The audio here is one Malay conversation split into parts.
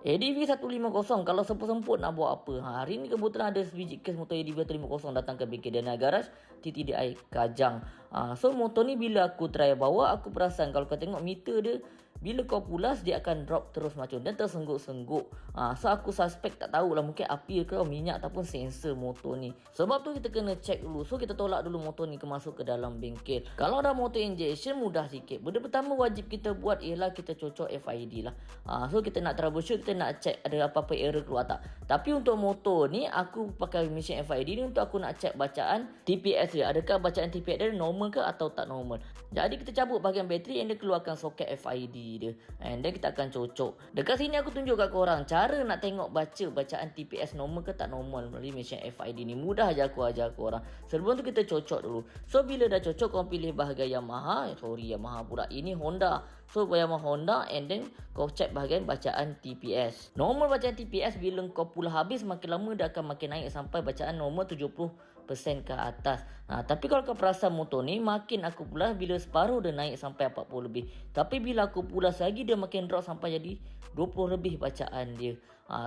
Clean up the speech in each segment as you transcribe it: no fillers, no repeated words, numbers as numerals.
ADV 150 kalau semput-semput nak buat apa? Hari ni kebetulan ada sebiji kes motor ADV 150 datang ke bengkel Dana Garage TTDI Kajang. So motor ni bila aku try bawa, aku perasan kalau kau tengok meter dia, bila kau pulas dia akan drop terus macam dan tersengguk-sengguk. So aku suspect, tak tahulah, mungkin api ke minyak ataupun sensor motor ni. Sebab tu kita kena check dulu. So kita tolak dulu motor ni masuk ke dalam bengkel. Kalau dah motor injection mudah sikit. Benda pertama wajib kita buat ialah kita cocok FID lah. So kita nak troubleshoot, kita nak check ada apa-apa error keluar tak. Tapi untuk motor ni aku pakai mesin FID ni untuk aku nak check bacaan TPS dia. Adakah bacaan TPS dia normal ke atau tak normal. Jadi kita cabut bahagian bateri dan dia keluarkan soket FID dia, and then kita akan cocok. Dekat sini aku tunjuk kat korang cara nak tengok bacaan TPS normal ke tak normal melalui mesin FID ni. Mudah je aku ajar korang. Sebelum tu kita cocok dulu. So bila dah cocok, kau pilih bahagian Yamaha, Yamaha pula, ini Honda. So Yamaha Honda, and then kau check bahagian bacaan TPS. Normal bacaan TPS bila kau pula habis, makin lama dia akan makin naik sampai bacaan normal 70% ke atas. Tapi kalau kau perasan motor ni makin aku pulas, bila separuh dia naik sampai 40 lebih. Tapi bila aku pulas lagi dia makin drop sampai jadi 20 lebih bacaan dia.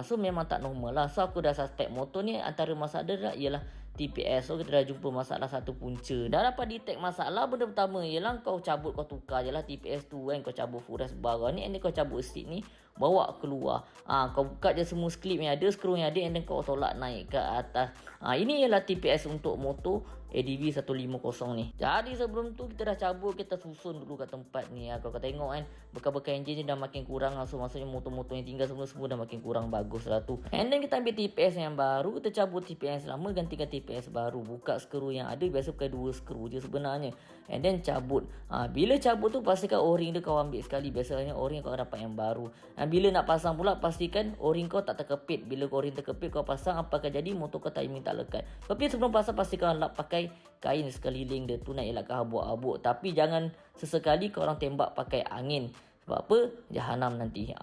So memang tak normal lah. So aku dah suspect motor ni antara masalah dia ialah TPS. So kita dah jumpa masalah satu punca. Dah dapat detect masalah, benda pertama ialah kau cabut, kau tukar je lah TPS tu kan. Kau cabut full rest barang ni, and then kau cabut stick ni, bawa keluar. Kau buka je semua clip yang ada, skru yang ada, and then kau tolak naik ke atas. Ini ialah TPS untuk motor ADV 150 ni. Jadi sebelum tu kita dah cabut, kita susun dulu kat tempat ni. Kalau kau tengok kan, bekas-bekas enjin ni dah makin kurang. So maksudnya motor-motor yang tinggal semua dah makin kurang bagus lah tu. And then kita ambil TPS yang baru, kita cabut TPS lama, gantikan TPS baru. Buka skru yang ada, biasa pakai 2 skru je sebenarnya. And then cabut. Bila cabut tu pastikan o-ring dia kau ambil sekali. Biasanya o-ring kau dapat yang baru. Bila nak pasang pula, pastikan o-ring kau tak terkepit. Bila o-ring terkepit kau pasang, apa akan jadi? Motor kau timing tak lekat. Tapi sebelum pasang, pastikan lap pakai kain sekeliling dia tu nak elakkan habuk-habuk. Tapi jangan sesekali kau orang tembak pakai angin. Sebab apa? Jahanam nanti.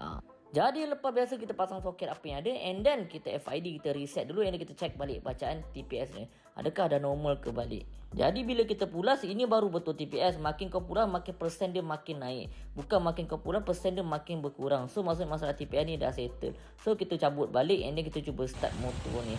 Jadi lepas biasa kita pasang soket apa yang ada, and then kita FID, kita reset dulu, and then kita check balik bacaan TPS ni. Adakah ada normal ke balik. Jadi bila kita pulas, ini baru betul TPS. Makin kau pulas, makin persen dia makin naik. Bukan makin kau pulas, persen dia makin berkurang. So maksudnya masalah TPS ni dah settle. So kita cabut balik, and then kita cuba start motor ni.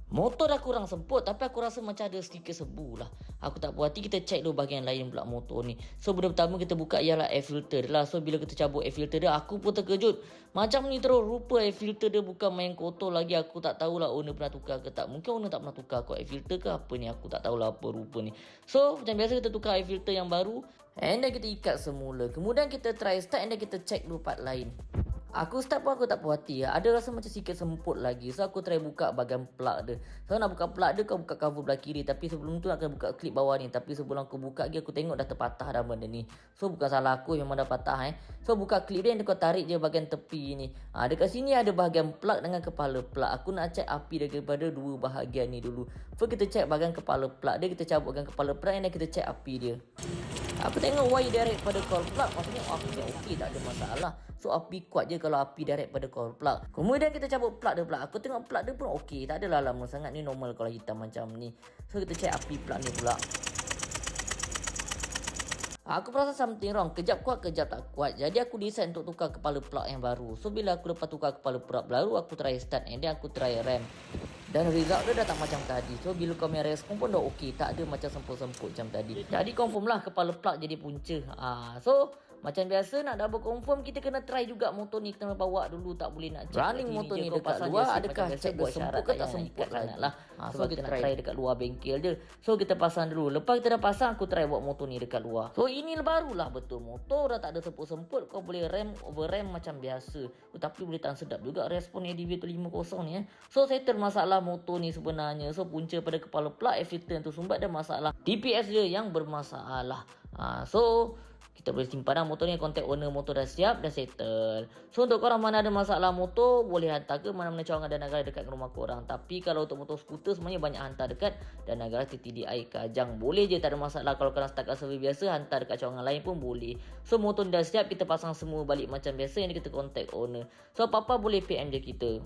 Motor dah kurang semput, tapi aku rasa macam ada sedikit sebu lah. Aku tak puas hati, kita check dulu bahagian lain pula motor ni. So benda pertama kita buka ialah air filter lah. So bila kita cabut air filter dia, aku pun terkejut. Macam ni terus, rupa air filter dia bukan main kotor lagi. Aku tak tahulah owner pernah tukar ke tak. Mungkin owner tak pernah tukar kot air filter ke apa ni. Aku tak tahulah apa rupa ni. So macam biasa kita tukar air filter yang baru, and then kita ikat semula. Kemudian kita try start, and then kita check dulu part lain. Aku start pun aku tak puas hati. Ada rasa macam sikit semput lagi. So aku try buka bahagian plug dia. So nak buka plug dia, kau buka cover belah kiri. Tapi sebelum tu akan buka klip bawah ni. Tapi sebelum aku buka lagi, aku tengok dah terpatah dah benda ni. So bukan salah aku, memang dah patah. So buka klip dia, dan kau tarik je bahagian tepi ni. Dekat sini ada bahagian plug dengan kepala plug. Aku nak check api daripada dua bahagian ni dulu. So kita check bahagian kepala plug dia. Kita cabut bahagian kepala plug, dan kita check api dia. Aku tengok wire direct pada core plug, maksudnya api okey, tak ada masalah. So api kuat je kalau api direct pada core plug. Kemudian kita cabut plug dia pula. Aku tengok plug dia pun okey, tak adalah lama sangat, ni normal kalau hitam macam ni. So kita check api plug ni pula. Aku perasan something wrong. Kejap kuat, kejap tak kuat. Jadi aku decide untuk tukar kepala plug yang baru. So bila aku lepas tukar kepala plug baru, aku try start, and then aku try rem. Dan result dia dah tak macam tadi. So bila kau punya respon pun dah okey, tak ada macam semput-semput macam tadi. Jadi confirm lah kepala plug jadi punca. So macam biasa nak double confirm, kita kena try juga motor ni. Kita bawa dulu, tak boleh nak check running motor ni dekat luar. Adakah check dia semput ke tak semput lah. So kita nak try dekat luar bengkel je. So kita pasang dulu. Lepas kita dah pasang, aku try bawa motor ni dekat luar. So ini barulah betul, motor dah tak ada semput-semput. Kau boleh rem, overrem macam biasa. Tapi boleh tahan sedap juga respon ADV 150 ni. So settle masalah motor ni sebenarnya. So punca pada kepala plug, filter tu sumbat, dan masalah TPS dia yang bermasalah. So kita boleh simpan motor ni, kontak owner motor dah siap, dah settle. So untuk korang mana ada masalah motor, boleh hantar ke mana-mana cawangan Dana Garage dekat rumah korang. Tapi kalau untuk motor skuter, sebenarnya banyak hantar dekat Dana Garage TTDI Kajang. Boleh je, tak ada masalah. Kalau korang setakat servis biasa, hantar dekat cawangan lain pun boleh. So motor dah siap, kita pasang semua balik macam biasa, yang kita kontak owner. So apa-apa boleh PM je kita.